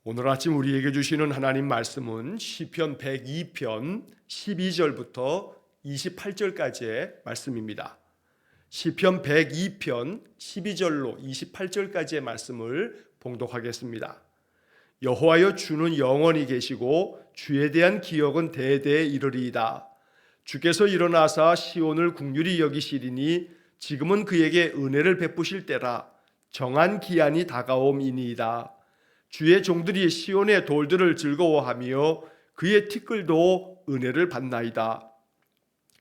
오늘 아침 우리에게 주시는 하나님 말씀은 시편 102편 12절부터 28절까지의 말씀입니다. 시편 102편 12절로 28절까지의 말씀을 봉독하겠습니다. 여호와여, 주는 영원히 계시고 주에 대한 기억은 대대에 이르리이다. 주께서 일어나사 시온을 국률이 여기시리니 지금은 그에게 은혜를 베푸실 때라. 정한 기한이 다가옴이니이다. 주의 종들이 시온의 돌들을 즐거워하며 그의 티끌도 은혜를 받나이다.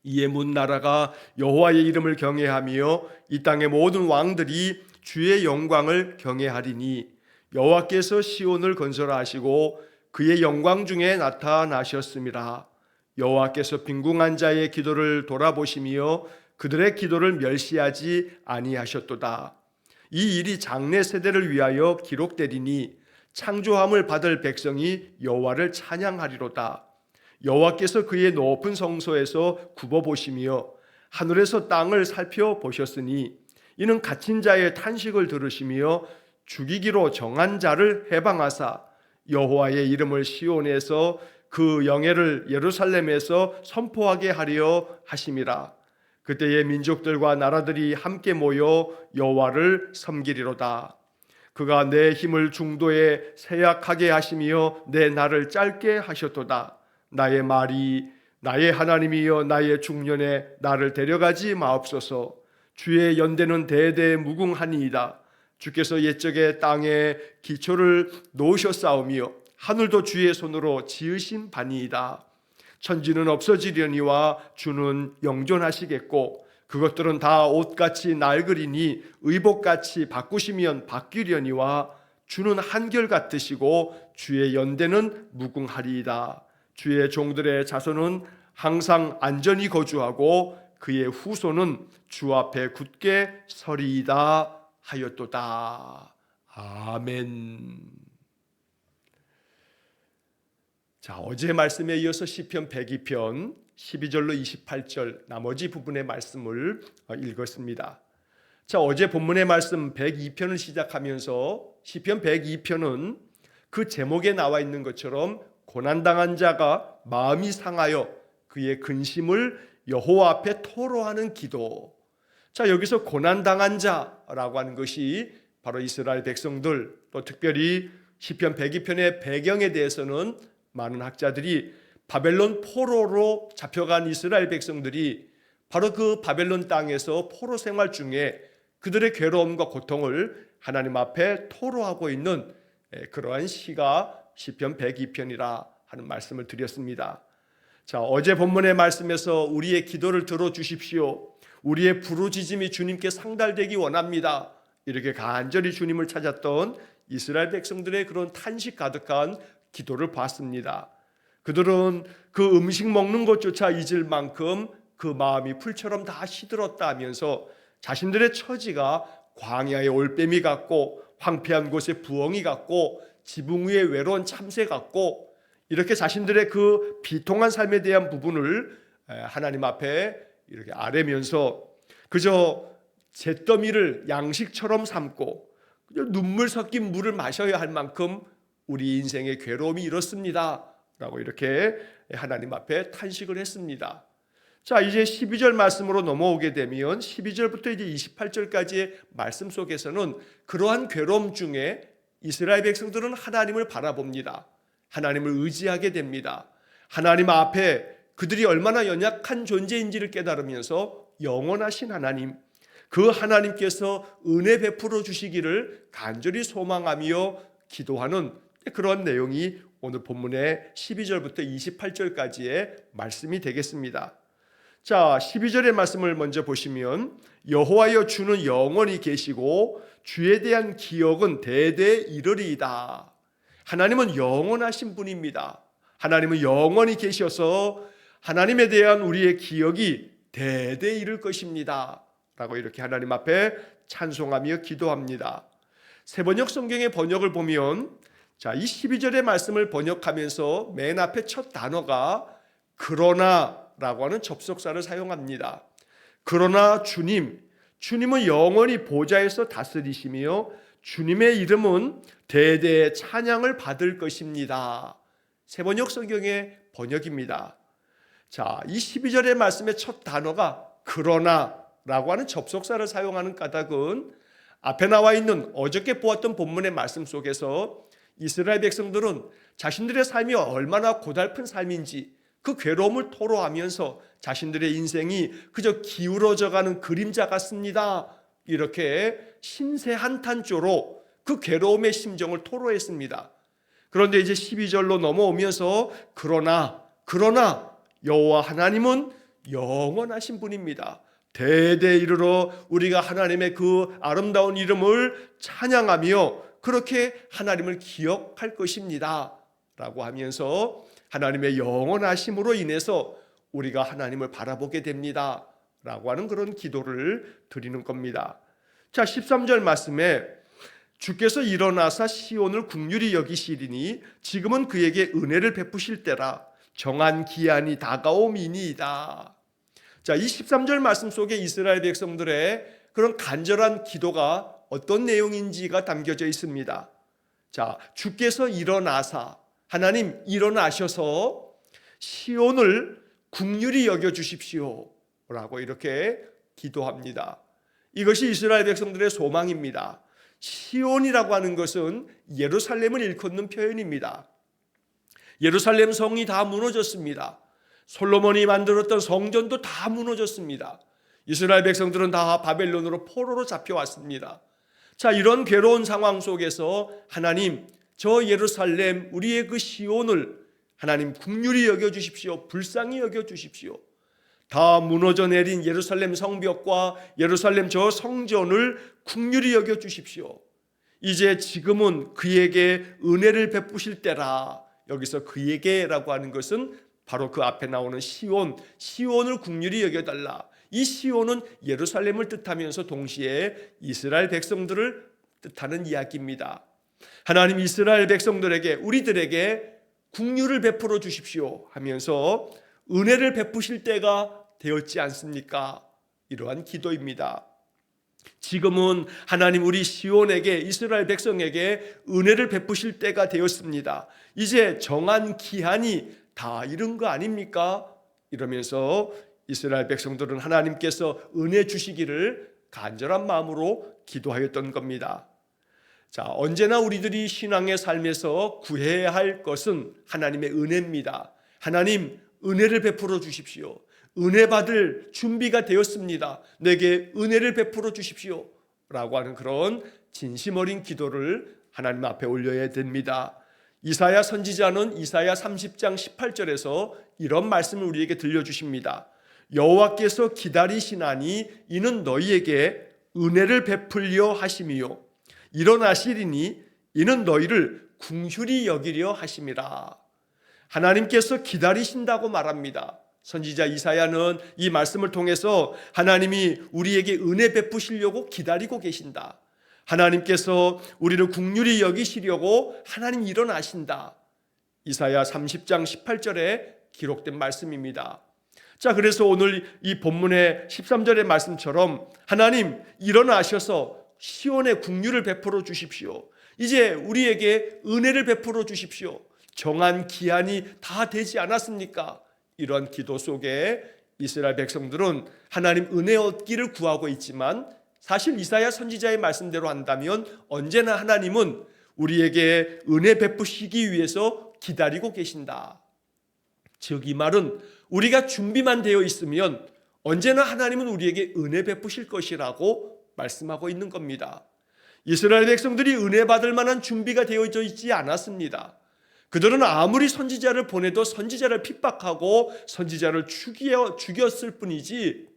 이에 문 나라가 여호와의 이름을 경외하며 이 땅의 모든 왕들이 주의 영광을 경외하리니 여호와께서 시온을 건설하시고 그의 영광 중에 나타나셨음이라. 여호와께서 빈궁한 자의 기도를 돌아보시며 그들의 기도를 멸시하지 아니하셨도다. 이 일이 장래 세대를 위하여 기록되리니 창조함을 받을 백성이 여호와를 찬양하리로다. 여호와께서 그의 높은 성소에서 굽어보시며 하늘에서 땅을 살펴보셨으니 이는 갇힌 자의 탄식을 들으시며 죽이기로 정한 자를 해방하사 여호와의 이름을 시온에서 그 영예를 예루살렘에서 선포하게 하려 하심이라. 그때의 민족들과 나라들이 함께 모여 여호와를 섬기리로다. 그가 내 힘을 중도에 쇠약하게 하시며 내 날을 짧게 하셨도다. 나의 말이 나의 하나님이여 나의 중년에 나를 데려가지 마옵소서. 주의 연대는 대대 무궁하니이다. 주께서 옛적에 땅에 기초를 놓으셨사오며 하늘도 주의 손으로 지으신 바니이다. 천지는 없어지려니와 주는 영존하시겠고 그것들은 다 옷같이 낡으리니 의복같이 바꾸시면 바뀌려니와 주는 한결같으시고 주의 연대는 무궁하리이다. 주의 종들의 자손은 항상 안전히 거주하고 그의 후손은 주 앞에 굳게 서리이다 하였도다. 아멘. 자, 어제 말씀에 이어서 시편 102편 12절로 28절 나머지 부분의 말씀을 읽었습니다. 자, 어제 본문의 말씀 102편을 시작하면서 시편 102편은 그 제목에 나와 있는 것처럼 고난당한 자가 마음이 상하여 그의 근심을 여호와 앞에 토로하는 기도. 자, 여기서 고난당한 자라고 하는 것이 바로 이스라엘 백성들, 또 특별히 시편 102편의 배경에 대해서는 많은 학자들이 바벨론 포로로 잡혀간 이스라엘 백성들이 바로 그 바벨론 땅에서 포로 생활 중에 그들의 괴로움과 고통을 하나님 앞에 토로하고 있는 그러한 시가 시편 102편이라 하는 말씀을 드렸습니다. 자, 어제 본문의 말씀에서 우리의 기도를 들어주십시오. 우리의 부르짖음이 주님께 상달되기 원합니다. 이렇게 간절히 주님을 찾았던 이스라엘 백성들의 그런 탄식 가득한 기도를 봤습니다. 그들은 그 음식 먹는 것조차 잊을 만큼 그 마음이 풀처럼 다 시들었다 하면서 자신들의 처지가 광야의 올빼미 같고 황폐한 곳의 부엉이 같고 지붕 위의 외로운 참새 같고 이렇게 자신들의 그 비통한 삶에 대한 부분을 하나님 앞에 이렇게 아뢰면서 그저 잿더미를 양식처럼 삼고 눈물 섞인 물을 마셔야 할 만큼 우리 인생의 괴로움이 이렇습니다 라고 이렇게 하나님 앞에 탄식을 했습니다. 자, 이제 12절 말씀으로 넘어오게 되면 12절부터 이제 28절까지의 말씀 속에서는 그러한 괴로움 중에 이스라엘 백성들은 하나님을 바라봅니다. 하나님을 의지하게 됩니다. 하나님 앞에 그들이 얼마나 연약한 존재인지를 깨달으면서 영원하신 하나님, 그 하나님께서 은혜 베풀어 주시기를 간절히 소망하며 기도하는 그런 내용이 오늘 본문의 12절부터 28절까지의 말씀이 되겠습니다. 자, 12절의 말씀을 먼저 보시면 여호와여, 주는 영원히 계시고 주에 대한 기억은 대대에 이르리이다. 하나님은 영원하신 분입니다. 하나님은 영원히 계셔서 하나님에 대한 우리의 기억이 대대에 이를 것입니다 라고 이렇게 하나님 앞에 찬송하며 기도합니다. 세번역 성경의 번역을 보면 자, 이 12절의 말씀을 번역하면서 맨 앞에 첫 단어가 그러나라고 하는 접속사를 사용합니다. 그러나 주님은 영원히 보좌에서 다스리시며 주님의 이름은 대대 찬양을 받을 것입니다. 새번역 성경의 번역입니다. 자, 이 12절의 말씀의 첫 단어가 그러나 라고 하는 접속사를 사용하는 까닭은 앞에 나와 있는 어저께 보았던 본문의 말씀 속에서 이스라엘 백성들은 자신들의 삶이 얼마나 고달픈 삶인지 그 괴로움을 토로하면서 자신들의 인생이 그저 기울어져가는 그림자 같습니다. 이렇게 심세 한탄조로 그 괴로움의 심정을 토로했습니다. 그런데 이제 12절로 넘어오면서 그러나 여호와 하나님은 영원하신 분입니다. 대대 이르러 우리가 하나님의 그 아름다운 이름을 찬양하며 그렇게 하나님을 기억할 것입니다 라고 하면서 하나님의 영원하심으로 인해서 우리가 하나님을 바라보게 됩니다 라고 하는 그런 기도를 드리는 겁니다. 자, 13절 말씀에 주께서 일어나사 시온을 긍휼히 여기시리니 지금은 그에게 은혜를 베푸실 때라 정한 기한이 다가옴이니이다. 자, 이 13절 말씀 속에 이스라엘 백성들의 그런 간절한 기도가 어떤 내용인지가 담겨져 있습니다. 자, 주께서 일어나사, 하나님 일어나셔서 시온을 긍휼히 여겨 주십시오 라고 이렇게 기도합니다. 이것이 이스라엘 백성들의 소망입니다. 시온이라고 하는 것은 예루살렘을 일컫는 표현입니다. 예루살렘 성이 다 무너졌습니다. 솔로몬이 만들었던 성전도 다 무너졌습니다. 이스라엘 백성들은 다 바벨론으로 포로로 잡혀왔습니다. 자, 이런 괴로운 상황 속에서 하나님, 저 예루살렘 우리의 그 시온을 하나님 긍휼히 여겨주십시오. 불쌍히 여겨주십시오. 다 무너져 내린 예루살렘 성벽과 예루살렘 저 성전을 긍휼히 여겨주십시오. 이제 지금은 그에게 은혜를 베푸실 때라. 여기서 그에게라고 하는 것은 바로 그 앞에 나오는 시온을 긍휼히 여겨달라. 이 시온은 예루살렘을 뜻하면서 동시에 이스라엘 백성들을 뜻하는 이야기입니다. 하나님 이스라엘 백성들에게 우리들에게 긍휼을 베풀어 주십시오 하면서 은혜를 베푸실 때가 되었지 않습니까? 이러한 기도입니다. 지금은 하나님 우리 시온에게 이스라엘 백성에게 은혜를 베푸실 때가 되었습니다. 이제 정한 기한이 다 이른 거 아닙니까? 이러면서 이스라엘 백성들은 하나님께서 은혜 주시기를 간절한 마음으로 기도하였던 겁니다. 자, 언제나 우리들이 신앙의 삶에서 구해야 할 것은 하나님의 은혜입니다. 하나님 은혜를 베풀어 주십시오. 은혜 받을 준비가 되었습니다. 내게 은혜를 베풀어 주십시오 라고 하는 그런 진심 어린 기도를 하나님 앞에 올려야 됩니다. 이사야 선지자는 이사야 30장 18절에서 이런 말씀을 우리에게 들려주십니다. 여호와께서 기다리시나니 이는 너희에게 은혜를 베풀려 하심이요 일어나시리니 이는 너희를 긍휼히 여기려 하심이라. 하나님께서 기다리신다고 말합니다. 선지자 이사야는 이 말씀을 통해서 하나님이 우리에게 은혜 베푸시려고 기다리고 계신다. 하나님께서 우리를 긍휼히 여기시려고 하나님 일어나신다. 이사야 30장 18절에 기록된 말씀입니다. 자, 그래서 오늘 이 본문의 13절의 말씀처럼 하나님 일어나셔서 시온의 긍휼을 베풀어 주십시오. 이제 우리에게 은혜를 베풀어 주십시오. 정한 기한이 다 되지 않았습니까? 이러한 기도 속에 이스라엘 백성들은 하나님 은혜 얻기를 구하고 있지만 사실 이사야 선지자의 말씀대로 한다면 언제나 하나님은 우리에게 은혜 베푸시기 위해서 기다리고 계신다. 즉 이 말은 우리가 준비만 되어 있으면 언제나 하나님은 우리에게 은혜 베푸실 것이라고 말씀하고 있는 겁니다. 이스라엘 백성들이 은혜 받을 만한 준비가 되어져 있지 않았습니다. 그들은 아무리 선지자를 보내도 선지자를 핍박하고 선지자를 죽였을 뿐이지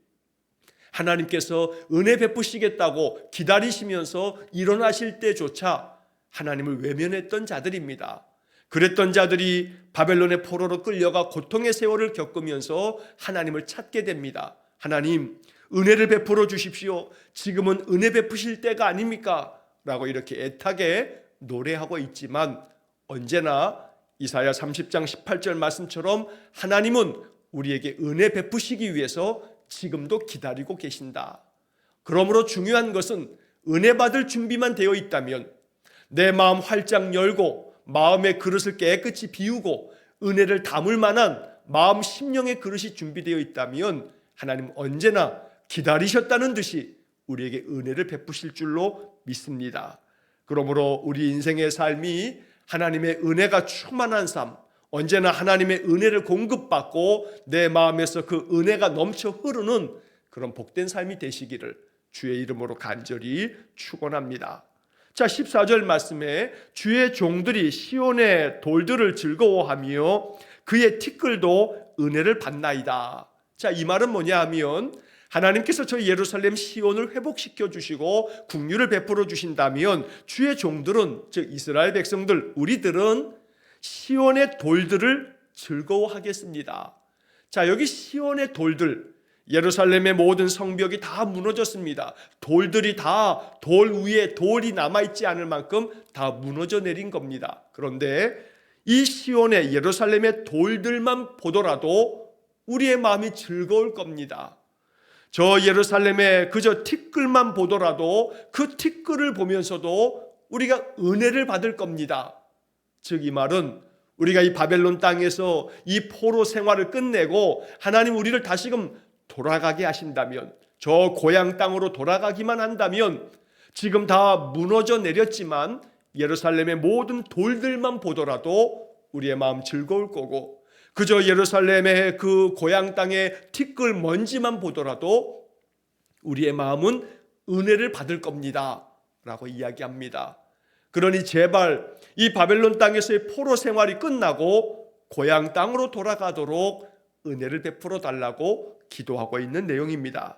하나님께서 은혜 베푸시겠다고 기다리시면서 일어나실 때조차 하나님을 외면했던 자들입니다. 그랬던 자들이 바벨론의 포로로 끌려가 고통의 세월을 겪으면서 하나님을 찾게 됩니다. 하나님, 은혜를 베풀어 주십시오. 지금은 은혜 베푸실 때가 아닙니까? 라고 이렇게 애타게 노래하고 있지만 언제나 이사야 30장 18절 말씀처럼 하나님은 우리에게 은혜 베푸시기 위해서 지금도 기다리고 계신다. 그러므로 중요한 것은 은혜 받을 준비만 되어 있다면, 내 마음 활짝 열고 마음의 그릇을 깨끗이 비우고 은혜를 담을 만한 마음 심령의 그릇이 준비되어 있다면 하나님 언제나 기다리셨다는 듯이 우리에게 은혜를 베푸실 줄로 믿습니다. 그러므로 우리 인생의 삶이 하나님의 은혜가 충만한 삶, 언제나 하나님의 은혜를 공급받고 내 마음에서 그 은혜가 넘쳐 흐르는 그런 복된 삶이 되시기를 주의 이름으로 간절히 축원합니다. 자, 14절 말씀에 주의 종들이 시온의 돌들을 즐거워하며 그의 티끌도 은혜를 받나이다. 자, 이 말은 뭐냐 하면 하나님께서 저희 예루살렘 시온을 회복시켜 주시고 긍휼을 베풀어 주신다면 주의 종들은, 즉 이스라엘 백성들, 우리들은 시온의 돌들을 즐거워하겠습니다. 자, 여기 시온의 돌들, 예루살렘의 모든 성벽이 다 무너졌습니다. 돌들이 다 돌 위에 돌이 남아있지 않을 만큼 다 무너져 내린 겁니다. 그런데 이 시온의 예루살렘의 돌들만 보더라도 우리의 마음이 즐거울 겁니다. 저 예루살렘의 그저 티끌만 보더라도 그 티끌을 보면서도 우리가 은혜를 받을 겁니다. 즉 이 말은 우리가 이 바벨론 땅에서 이 포로 생활을 끝내고 하나님 우리를 다시금 돌아가게 하신다면, 저 고향 땅으로 돌아가기만 한다면 지금 다 무너져 내렸지만 예루살렘의 모든 돌들만 보더라도 우리의 마음 즐거울 거고, 그저 예루살렘의 그 고향 땅의 티끌 먼지만 보더라도 우리의 마음은 은혜를 받을 겁니다 라고 이야기합니다. 그러니 제발 이 바벨론 땅에서의 포로 생활이 끝나고 고향 땅으로 돌아가도록 은혜를 베풀어 달라고 기도하고 있는 내용입니다.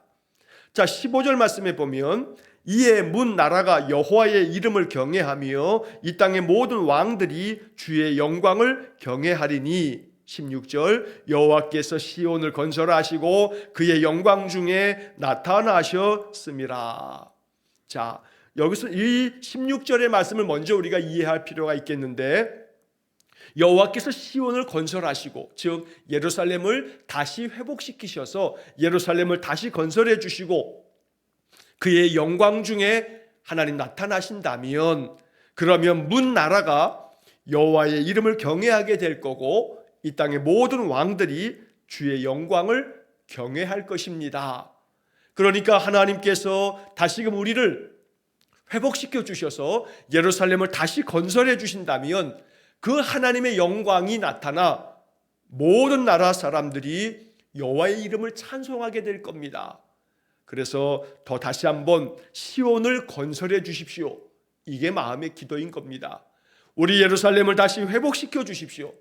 자, 15절 말씀에 보면 이에 문 나라가 여호와의 이름을 경외하며 이 땅의 모든 왕들이 주의 영광을 경외하리니, 16절 여호와께서 시온을 건설하시고 그의 영광 중에 나타나셨음이라. 자, 여기서 이 16절의 말씀을 먼저 우리가 이해할 필요가 있겠는데, 여호와께서 시온을 건설하시고, 즉 예루살렘을 다시 회복시키셔서 예루살렘을 다시 건설해 주시고 그의 영광 중에 하나님 나타나신다면, 그러면 문 나라가 여호와의 이름을 경외하게 될 거고 이 땅의 모든 왕들이 주의 영광을 경외할 것입니다. 그러니까 하나님께서 다시금 우리를 회복시켜 주셔서 예루살렘을 다시 건설해 주신다면 그 하나님의 영광이 나타나 모든 나라 사람들이 여호와의 이름을 찬송하게 될 겁니다. 그래서 더 다시 한번 시온을 건설해 주십시오. 이게 마음의 기도인 겁니다. 우리 예루살렘을 다시 회복시켜 주십시오.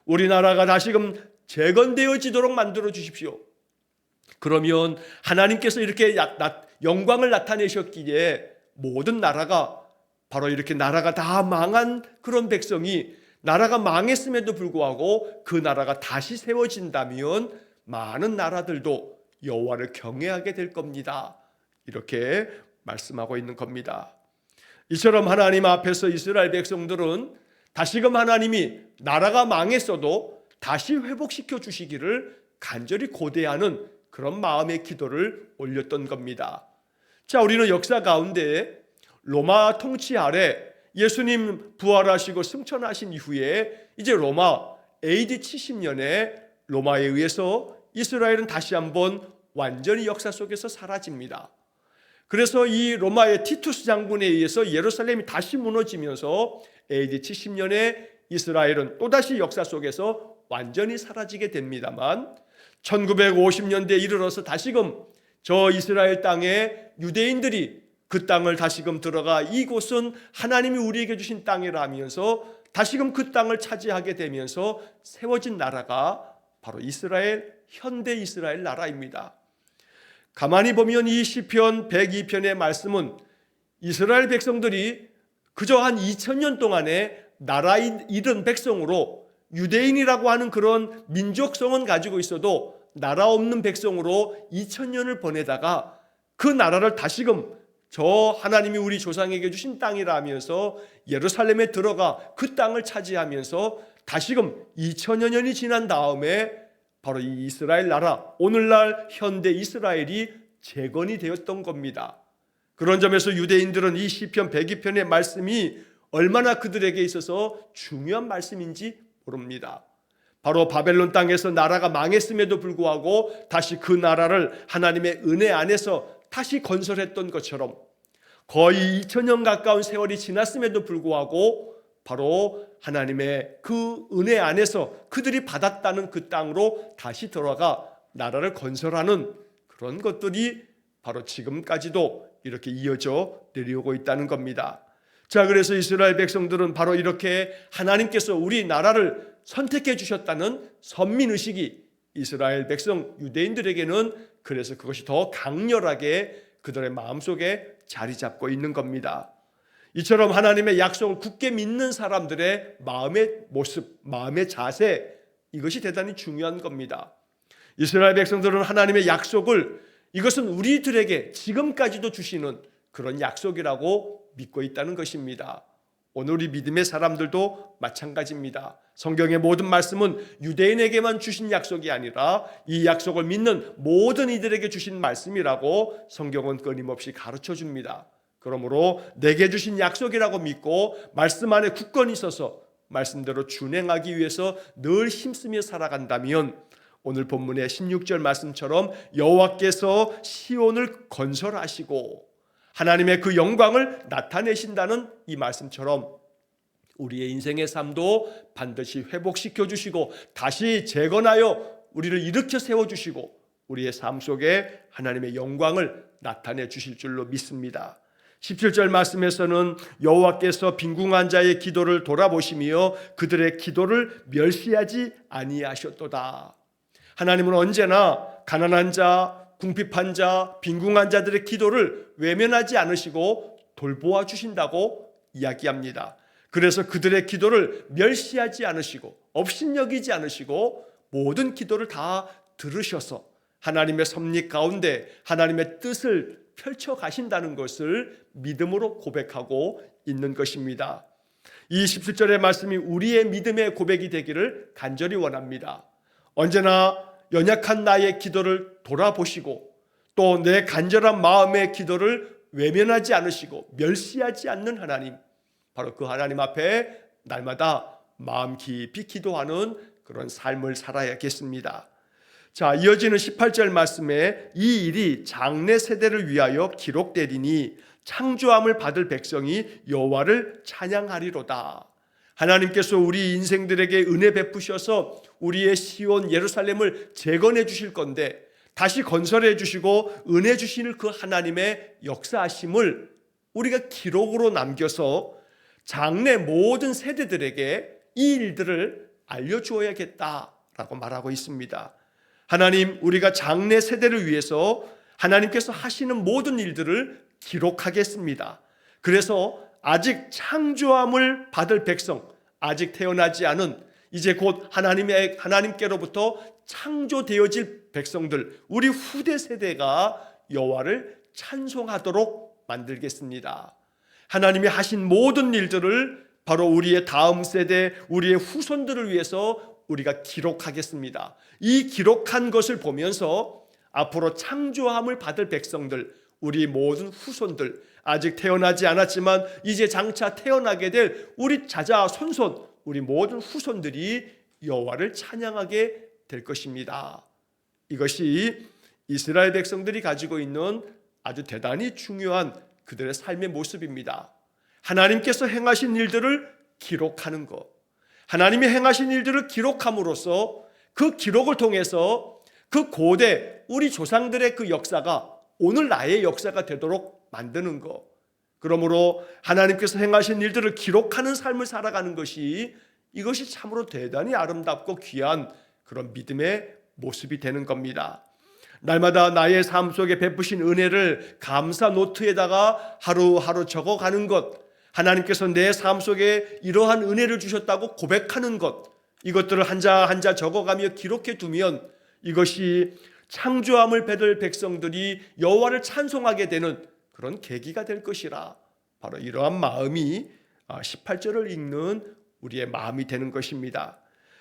우리나라가 다시금 재건되어지도록 만들어 주십시오. 그러면 하나님께서 이렇게 영광을 나타내셨기에 모든 나라가, 바로 이렇게 나라가 다 망한 그런 백성이, 나라가 망했음에도 불구하고 그 나라가 다시 세워진다면 많은 나라들도 여호와를 경외하게 될 겁니다. 이렇게 말씀하고 있는 겁니다. 이처럼 하나님 앞에서 이스라엘 백성들은 다시금 하나님이 나라가 망했어도 다시 회복시켜 주시기를 간절히 고대하는 그런 마음의 기도를 올렸던 겁니다. 자, 우리는 역사 가운데 로마 통치 아래 예수님 부활하시고 승천하신 이후에 이제 로마 AD 70년에 로마에 의해서 이스라엘은 다시 한번 완전히 역사 속에서 사라집니다. 그래서 이 로마의 티투스 장군에 의해서 예루살렘이 다시 무너지면서 AD 70년에 이스라엘은 또다시 역사 속에서 완전히 사라지게 됩니다만, 1950년대에 이르러서 다시금 저 이스라엘 땅에 유대인들이 그 땅을 다시금 들어가 이곳은 하나님이 우리에게 주신 땅이라 하면서 다시금 그 땅을 차지하게 되면서 세워진 나라가 바로 이스라엘, 현대 이스라엘 나라입니다. 가만히 보면 이 시편 102편의 말씀은 이스라엘 백성들이 그저 한 2000년 동안에 나라 잃은 백성으로, 유대인이라고 하는 그런 민족성은 가지고 있어도 나라 없는 백성으로 2000년을 보내다가 그 나라를 다시금 저 하나님이 우리 조상에게 주신 땅이라 하면서 예루살렘에 들어가 그 땅을 차지하면서 다시금 2000여 년이 지난 다음에 바로 이 이스라엘 나라, 오늘날 현대 이스라엘이 재건이 되었던 겁니다. 그런 점에서 유대인들은 이 시편 102편의 말씀이 얼마나 그들에게 있어서 중요한 말씀인지 모릅니다. 바로 바벨론 땅에서 나라가 망했음에도 불구하고 다시 그 나라를 하나님의 은혜 안에서 다시 건설했던 것처럼 거의 2000년 가까운 세월이 지났음에도 불구하고 바로 하나님의 그 은혜 안에서 그들이 받았다는 그 땅으로 다시 돌아가 나라를 건설하는 그런 것들이 바로 지금까지도 이렇게 이어져 내려오고 있다는 겁니다. 자, 그래서 이스라엘 백성들은 바로 이렇게 하나님께서 우리 나라를 선택해 주셨다는 선민의식이 이스라엘 백성 유대인들에게는 그래서 그것이 더 강렬하게 그들의 마음속에 자리 잡고 있는 겁니다. 이처럼 하나님의 약속을 굳게 믿는 사람들의 마음의 모습, 마음의 자세, 이것이 대단히 중요한 겁니다. 이스라엘 백성들은 하나님의 약속을 이것은 우리들에게 지금까지도 주시는 그런 약속이라고 믿고 있다는 것입니다. 오늘 우리 믿음의 사람들도 마찬가지입니다. 성경의 모든 말씀은 유대인에게만 주신 약속이 아니라 이 약속을 믿는 모든 이들에게 주신 말씀이라고 성경은 끊임없이 가르쳐 줍니다. 그러므로 내게 주신 약속이라고 믿고 말씀 안에 굳건히 서서 말씀대로 준행하기 위해서 늘 힘쓰며 살아간다면 오늘 본문의 16절 말씀처럼 여호와께서 시온을 건설하시고 하나님의 그 영광을 나타내신다는 이 말씀처럼 우리의 인생의 삶도 반드시 회복시켜 주시고 다시 재건하여 우리를 일으켜 세워주시고 우리의 삶 속에 하나님의 영광을 나타내 주실 줄로 믿습니다. 17절 말씀에서는 여호와께서 빈궁한 자의 기도를 돌아보시며 그들의 기도를 멸시하지 아니하셨도다. 하나님은 언제나 가난한 자, 궁핍한 자, 빈궁한 자들의 기도를 외면하지 않으시고 돌보아 주신다고 이야기합니다. 그래서 그들의 기도를 멸시하지 않으시고 업신여기지 않으시고 모든 기도를 다 들으셔서 하나님의 섭리 가운데 하나님의 뜻을 펼쳐 가신다는 것을 믿음으로 고백하고 있는 것입니다. 이 17절의 말씀이 우리의 믿음의 고백이 되기를 간절히 원합니다. 언제나 연약한 나의 기도를 돌아보시고 또 내 간절한 마음의 기도를 외면하지 않으시고 멸시하지 않는 하나님, 바로 그 하나님 앞에 날마다 마음 깊이 기도하는 그런 삶을 살아야겠습니다. 자, 이어지는 18절 말씀에 이 일이 장래 세대를 위하여 기록되리니 창조함을 받을 백성이 여호와를 찬양하리로다. 하나님께서 우리 인생들에게 은혜 베푸셔서 우리의 시온 예루살렘을 재건해 주실 건데 다시 건설해 주시고 은혜 주시는 그 하나님의 역사하심을 우리가 기록으로 남겨서 장래 모든 세대들에게 이 일들을 알려주어야겠다라고 말하고 있습니다. 하나님, 우리가 장래 세대를 위해서 하나님께서 하시는 모든 일들을 기록하겠습니다. 그래서 아직 창조함을 받을 백성, 아직 태어나지 않은 이제 곧 하나님께로부터 창조되어질 백성들, 우리 후대 세대가 여호와를 찬송하도록 만들겠습니다. 하나님이 하신 모든 일들을 바로 우리의 다음 세대, 우리의 후손들을 위해서 우리가 기록하겠습니다. 이 기록한 것을 보면서 앞으로 창조함을 받을 백성들, 우리 모든 후손들, 아직 태어나지 않았지만 이제 장차 태어나게 될 우리 자자 손손, 우리 모든 후손들이 여호와를 찬양하게 될 것입니다. 이것이 이스라엘 백성들이 가지고 있는 아주 대단히 중요한 그들의 삶의 모습입니다. 하나님께서 행하신 일들을 기록하는 것, 하나님이 행하신 일들을 기록함으로써 그 기록을 통해서 그 고대 우리 조상들의 그 역사가 오늘 나의 역사가 되도록 만드는 것, 그러므로 하나님께서 행하신 일들을 기록하는 삶을 살아가는 것이 이것이 참으로 대단히 아름답고 귀한 그런 믿음의 모습이 되는 겁니다. 날마다 나의 삶 속에 베푸신 은혜를 감사 노트에다가 하루하루 적어가는 것, 하나님께서 내 삶 속에 이러한 은혜를 주셨다고 고백하는 것, 이것들을 한자 한자 적어가며 기록해 두면 이것이 창조함을 받을 백성들이 여호와를 찬송하게 되는 그런 계기가 될 것이라, 바로 이러한 마음이 18절을 읽는 우리의 마음이 되는 것입니다.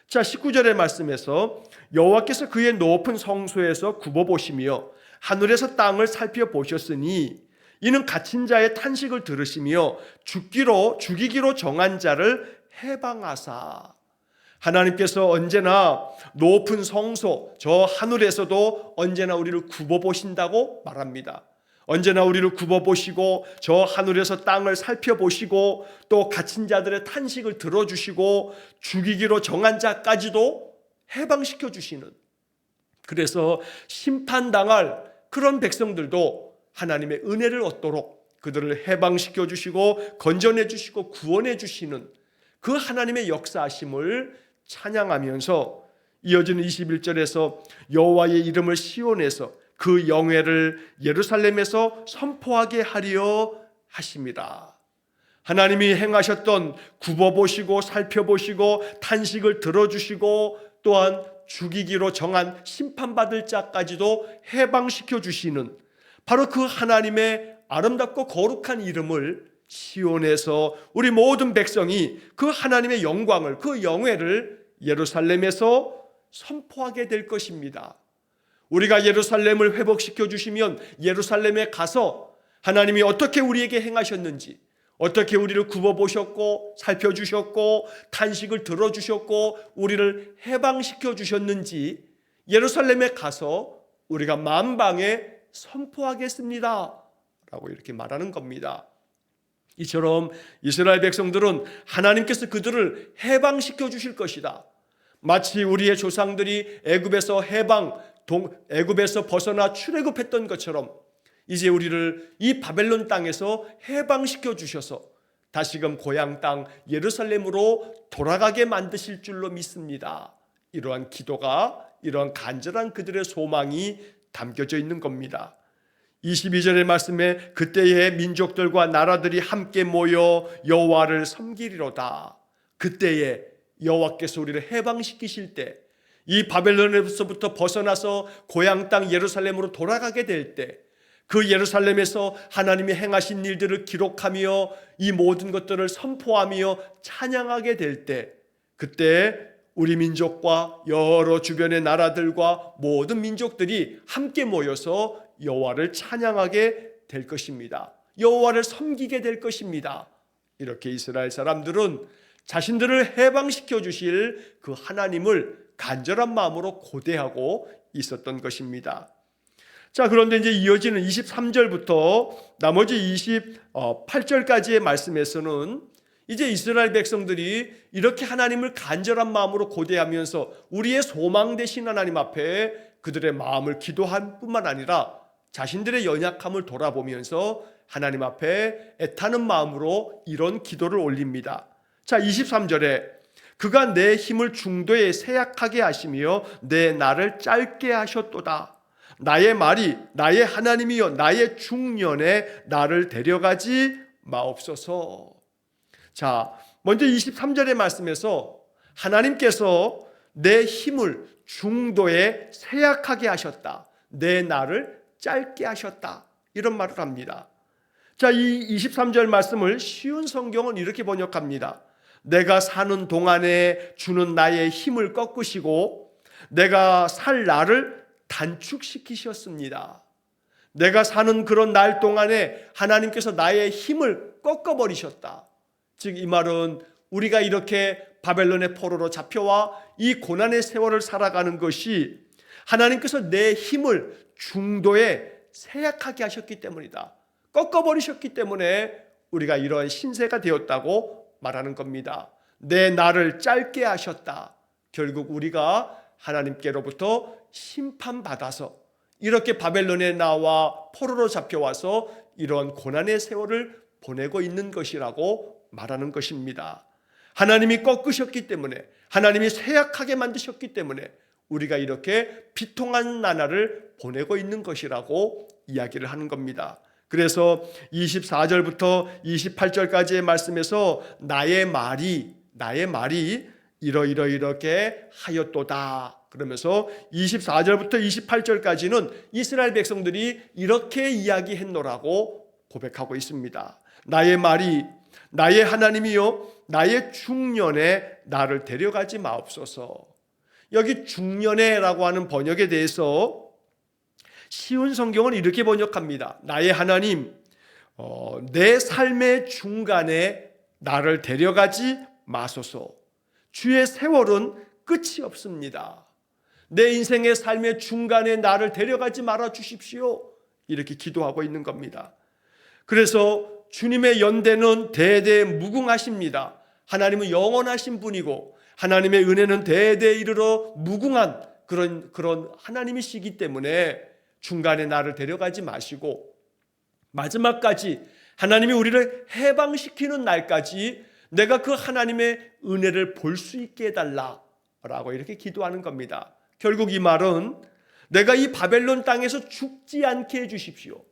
자, 19절의 말씀에서 여호와께서 그의 높은 성소에서 굽어보시며 하늘에서 땅을 살펴보셨으니 이는 갇힌 자의 탄식을 들으시며 죽이기로 정한 자를 해방하사. 하나님께서 언제나 높은 성소 저 하늘에서도 언제나 우리를 굽어보신다고 말합니다. 언제나 우리를 굽어보시고 저 하늘에서 땅을 살펴보시고 또 갇힌 자들의 탄식을 들어주시고 죽이기로 정한 자까지도 해방시켜 주시는, 그래서 심판당할 그런 백성들도 하나님의 은혜를 얻도록 그들을 해방시켜 주시고 건져내 주시고 구원해 주시는 그 하나님의 역사하심을 찬양하면서 이어지는 21절에서 여호와의 이름을 시온에서 그 영예를 예루살렘에서 선포하게 하려 하심이라. 하나님이 행하셨던 굽어보시고 살펴보시고 탄식을 들어주시고 또한 죽이기로 정한 심판받을 자까지도 해방시켜 주시는 바로 그 하나님의 아름답고 거룩한 이름을 시온에서 우리 모든 백성이 그 하나님의 영광을, 그 영예를 예루살렘에서 선포하게 될 것입니다. 우리가 예루살렘을 회복시켜 주시면 예루살렘에 가서 하나님이 어떻게 우리에게 행하셨는지, 어떻게 우리를 굽어보셨고 살펴주셨고 탄식을 들어주셨고 우리를 해방시켜 주셨는지 예루살렘에 가서 우리가 만방에 선포하겠습니다 라고 이렇게 말하는 겁니다. 이처럼 이스라엘 백성들은 하나님께서 그들을 해방시켜 주실 것이다. 마치 우리의 조상들이 애굽에서 벗어나 출애굽했던 것처럼 이제 우리를 이 바벨론 땅에서 해방시켜 주셔서 다시금 고향 땅 예루살렘으로 돌아가게 만드실 줄로 믿습니다. 이러한 기도가, 이러한 간절한 그들의 소망이 담겨져 있는 겁니다. 22절의 말씀에 그때의 민족들과 나라들이 함께 모여 여호와를 섬기리로다. 그때에 여호와께서 우리를 해방시키실 때, 이 바벨론에서부터 벗어나서 고향 땅 예루살렘으로 돌아가게 될 때, 그 예루살렘에서 하나님이 행하신 일들을 기록하며 이 모든 것들을 선포하며 찬양하게 될 때, 그때 우리 민족과 여러 주변의 나라들과 모든 민족들이 함께 모여서 여호와를 찬양하게 될 것입니다. 여호와를 섬기게 될 것입니다. 이렇게 이스라엘 사람들은 자신들을 해방시켜 주실 그 하나님을 간절한 마음으로 고대하고 있었던 것입니다. 자, 그런데 이제 이어지는 23절부터 나머지 28절까지의 말씀에서는 이제 이스라엘 백성들이 이렇게 하나님을 간절한 마음으로 고대하면서 우리의 소망 되신 하나님 앞에 그들의 마음을 기도할 뿐만 아니라 자신들의 연약함을 돌아보면서 하나님 앞에 애타는 마음으로 이런 기도를 올립니다. 자, 23절에 그가 내 힘을 중도에 쇠약하게 하시며 내 날을 짧게 하셨도다. 나의 말이 나의 하나님이여 나의 중년에 나를 데려가지 마옵소서. 자, 먼저 23절의 말씀에서 하나님께서 내 힘을 중도에 쇠약하게 하셨다. 내 날을 짧게 하셨다. 이런 말을 합니다. 자, 이 23절 말씀을 쉬운 성경은 이렇게 번역합니다. 내가 사는 동안에 주는 나의 힘을 꺾으시고 내가 살 날을 단축시키셨습니다. 내가 사는 그런 날 동안에 하나님께서 나의 힘을 꺾어버리셨다. 즉 이 말은 우리가 이렇게 바벨론의 포로로 잡혀와 이 고난의 세월을 살아가는 것이 하나님께서 내 힘을 중도에 쇠약하게 하셨기 때문이다. 꺾어버리셨기 때문에 우리가 이러한 신세가 되었다고 말하는 겁니다. 내 날을 짧게 하셨다. 결국 우리가 하나님께로부터 심판받아서 이렇게 바벨론에 나와 포로로 잡혀와서 이런 고난의 세월을 보내고 있는 것이라고 말하는 것입니다. 하나님이 꺾으셨기 때문에, 하나님이 쇠약하게 만드셨기 때문에 우리가 이렇게 비통한 나날을 보내고 있는 것이라고 이야기를 하는 겁니다. 그래서 24절부터 28절까지의 말씀에서 나의 말이 이렇게 하였도다. 그러면서 24절부터 28절까지는 이스라엘 백성들이 이렇게 이야기했노라고 고백하고 있습니다. 나의 말이 나의 하나님이요 나의 중년에 나를 데려가지 마옵소서. 여기 중년에라고 하는 번역에 대해서 쉬운 성경은 이렇게 번역합니다. 나의 하나님, 내 삶의 중간에 나를 데려가지 마소서. 주의 세월은 끝이 없습니다. 내 인생의 삶의 중간에 나를 데려가지 말아 주십시오. 이렇게 기도하고 있는 겁니다. 그래서 주님의 연대는 대대 무궁하십니다. 하나님은 영원하신 분이고 하나님의 은혜는 대대 이르러 무궁한 그런 하나님이시기 때문에 중간에 나를 데려가지 마시고 마지막까지 하나님이 우리를 해방시키는 날까지 내가 그 하나님의 은혜를 볼 수 있게 해달라라고 이렇게 기도하는 겁니다. 결국 이 말은 내가 이 바벨론 땅에서 죽지 않게 해주십시오.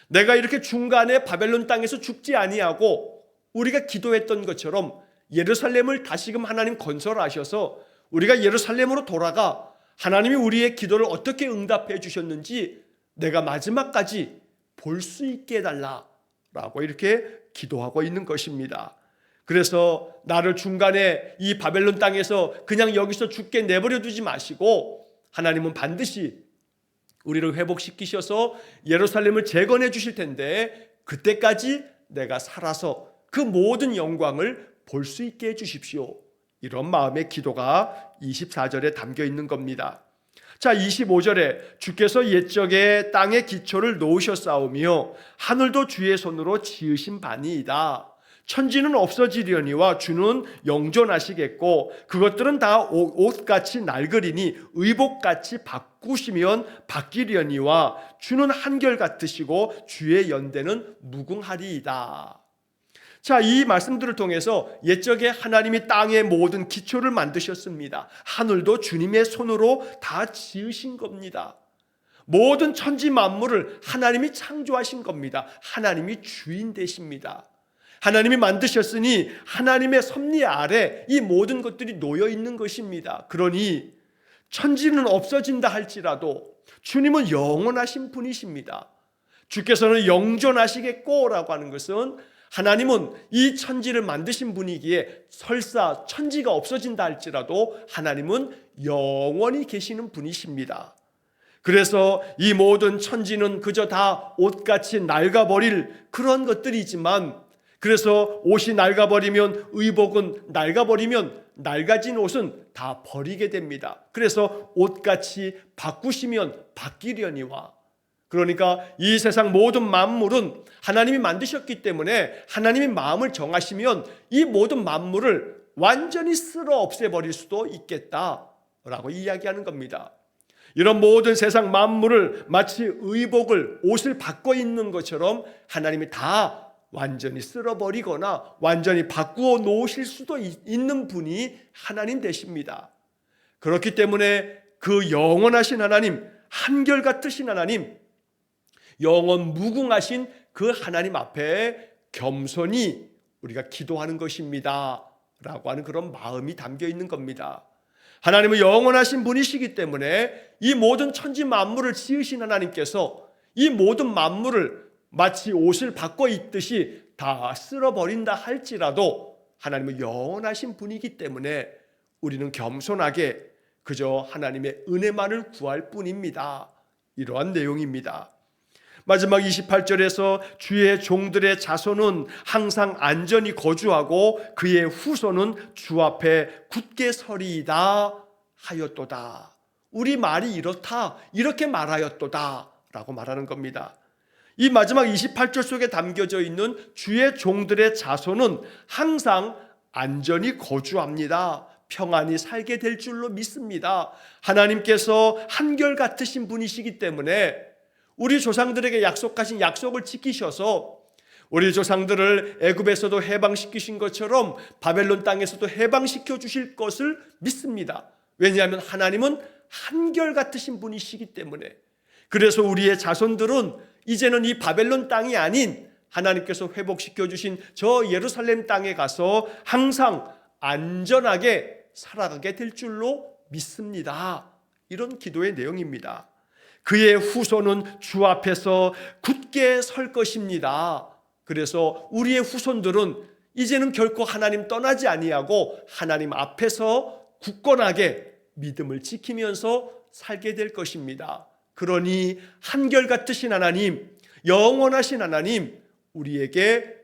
내가 이렇게 중간에 바벨론 땅에서 죽지 아니하고 우리가 기도했던 것처럼 예루살렘을 다시금 하나님 건설하셔서 우리가 예루살렘으로 돌아가 하나님이 우리의 기도를 어떻게 응답해 주셨는지 내가 마지막까지 볼 수 있게 해달라라고 이렇게 기도하고 있는 것입니다. 그래서 나를 중간에 이 바벨론 땅에서 그냥 여기서 죽게 내버려 두지 마시고 하나님은 반드시 우리를 회복시키셔서 예루살렘을 재건해 주실 텐데 그때까지 내가 살아서 그 모든 영광을 볼 수 있게 해주십시오. 이런 마음의 기도가 24절에 담겨 있는 겁니다. 자, 25절에 주께서 옛적에 땅의 기초를 놓으셨사오며 하늘도 주의 손으로 지으신 바니이다. 천지는 없어지려니와 주는 영존하시겠고 그것들은 다 옷같이 낡으리니 의복같이 바꾸시면 바뀌려니와 주는 한결같으시고 주의 연대는 무궁하리이다. 자, 이 말씀들을 통해서 옛적에 하나님이 땅의 모든 기초를 만드셨습니다. 하늘도 주님의 손으로 다 지으신 겁니다. 모든 천지 만물을 하나님이 창조하신 겁니다. 하나님이 주인 되십니다. 하나님이 만드셨으니 하나님의 섭리 아래 이 모든 것들이 놓여 있는 것입니다. 그러니 천지는 없어진다 할지라도 주님은 영원하신 분이십니다. 주께서는 영존하시겠고 라고 하는 것은 하나님은 이 천지를 만드신 분이기에 설사 천지가 없어진다 할지라도 하나님은 영원히 계시는 분이십니다. 그래서 이 모든 천지는 그저 다 옷같이 낡아버릴 그런 것들이지만 그래서 옷이 낡아버리면 의복은 낡아버리면 낡아진 옷은 다 버리게 됩니다. 그래서 옷같이 바꾸시면 바뀌려니와 그러니까 이 세상 모든 만물은 하나님이 만드셨기 때문에 하나님이 마음을 정하시면 이 모든 만물을 완전히 쓸어 없애버릴 수도 있겠다라고 이야기하는 겁니다. 이런 모든 세상 만물을 마치 의복을 옷을 바꿔 입는 것처럼 하나님이 다 완전히 쓸어버리거나 완전히 바꾸어 놓으실 수도 있는 분이 하나님 되십니다. 그렇기 때문에 그 영원하신 하나님, 한결같으신 하나님, 영원 무궁하신 그 하나님 앞에 겸손히 우리가 기도하는 것입니다 라고 하는 그런 마음이 담겨 있는 겁니다. 하나님은 영원하신 분이시기 때문에 이 모든 천지 만물을 지으신 하나님께서 이 모든 만물을 마치 옷을 바꿔 입듯이 다 쓸어버린다 할지라도 하나님은 영원하신 분이기 때문에 우리는 겸손하게 그저 하나님의 은혜만을 구할 뿐입니다. 이러한 내용입니다. 마지막 28절에서 주의 종들의 자손은 항상 안전히 거주하고 그의 후손은 주 앞에 굳게 서리이다 하였도다. 우리 말이 이렇다 이렇게 말하였도다 라고 말하는 겁니다. 이 마지막 28절 속에 담겨져 있는 주의 종들의 자손은 항상 안전히 거주합니다. 평안히 살게 될 줄로 믿습니다. 하나님께서 한결같으신 분이시기 때문에 우리 조상들에게 약속하신 약속을 지키셔서 우리 조상들을 애굽에서도 해방시키신 것처럼 바벨론 땅에서도 해방시켜 주실 것을 믿습니다. 왜냐하면 하나님은 한결같으신 분이시기 때문에. 그래서 우리의 자손들은 이제는 이 바벨론 땅이 아닌 하나님께서 회복시켜 주신 저 예루살렘 땅에 가서 항상 안전하게 살아가게 될 줄로 믿습니다. 이런 기도의 내용입니다. 그의 후손은 주 앞에서 굳게 설 것입니다. 그래서 우리의 후손들은 이제는 결코 하나님 떠나지 아니하고 하나님 앞에서 굳건하게 믿음을 지키면서 살게 될 것입니다. 그러니 한결같으신 하나님, 영원하신 하나님, 우리에게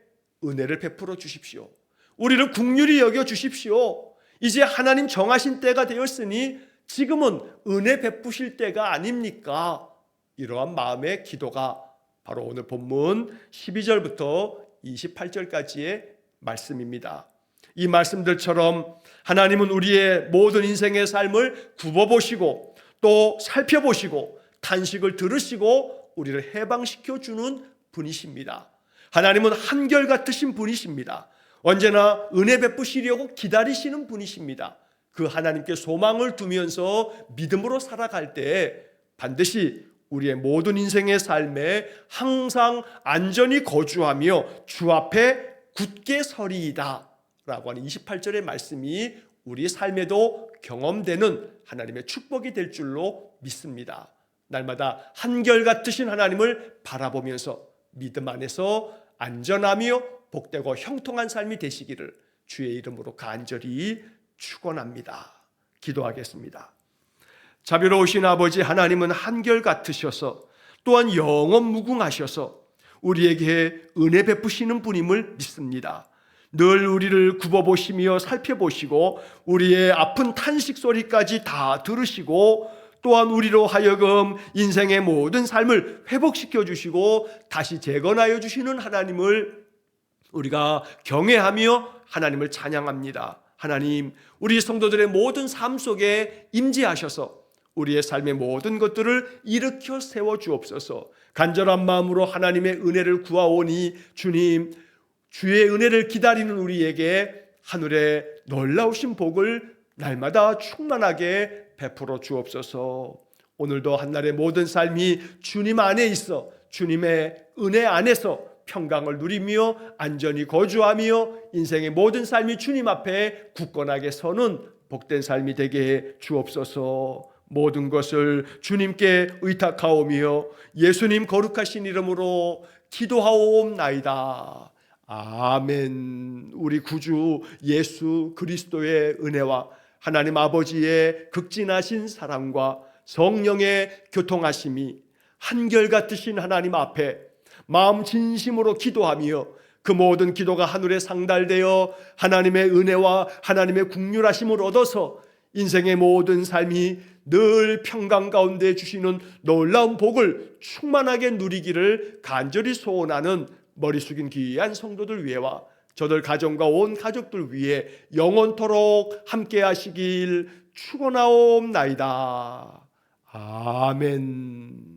은혜를 베풀어 주십시오. 우리를 긍휼히 여겨 주십시오. 이제 하나님 정하신 때가 되었으니 지금은 은혜 베푸실 때가 아닙니까? 이러한 마음의 기도가 바로 오늘 본문 12절부터 28절까지의 말씀입니다. 이 말씀들처럼 하나님은 우리의 모든 인생의 삶을 굽어보시고 또 살펴보시고 탄식을 들으시고 우리를 해방시켜 주는 분이십니다. 하나님은 한결같으신 분이십니다. 언제나 은혜 베푸시려고 기다리시는 분이십니다. 그 하나님께 소망을 두면서 믿음으로 살아갈 때 반드시 우리의 모든 인생의 삶에 항상 안전히 거주하며 주 앞에 굳게 서리이다 라고 하는 28절의 말씀이 우리 삶에도 경험되는 하나님의 축복이 될 줄로 믿습니다. 날마다 한결같으신 하나님을 바라보면서 믿음 안에서 안전하며 복되고 형통한 삶이 되시기를 주의 이름으로 간절히 축원합니다. 기도하겠습니다. 자비로우신 아버지 하나님은 한결같으셔서 또한 영원 무궁하셔서 우리에게 은혜 베푸시는 분임을 믿습니다. 늘 우리를 굽어보시며 살펴보시고 우리의 아픈 탄식 소리까지 다 들으시고 또한 우리로 하여금 인생의 모든 삶을 회복시켜 주시고 다시 재건하여 주시는 하나님을 우리가 경외하며 하나님을 찬양합니다. 하나님, 우리 성도들의 모든 삶 속에 임재하셔서 우리의 삶의 모든 것들을 일으켜 세워 주옵소서. 간절한 마음으로 하나님의 은혜를 구하오니 주님, 주의 은혜를 기다리는 우리에게 하늘의 놀라우신 복을 날마다 충만하게 베풀어 주옵소서. 오늘도 한날의 모든 삶이 주님 안에 있어 주님의 은혜 안에서 평강을 누리며 안전히 거주하며 인생의 모든 삶이 주님 앞에 굳건하게 서는 복된 삶이 되게 주옵소서. 모든 것을 주님께 의탁하오며 예수님 거룩하신 이름으로 기도하옵나이다. 아멘. 우리 구주 예수 그리스도의 은혜와 하나님 아버지의 극진하신 사랑과 성령의 교통하심이 한결같으신 하나님 앞에 마음 진심으로 기도하며 그 모든 기도가 하늘에 상달되어 하나님의 은혜와 하나님의 긍휼하심을 얻어서 인생의 모든 삶이 늘 평강 가운데 주시는 놀라운 복을 충만하게 누리기를 간절히 소원하는 머리 숙인 귀한 성도들 위해와 저들 가정과 온 가족들 위해 영원토록 함께 하시길 축원하옵나이다. 아멘.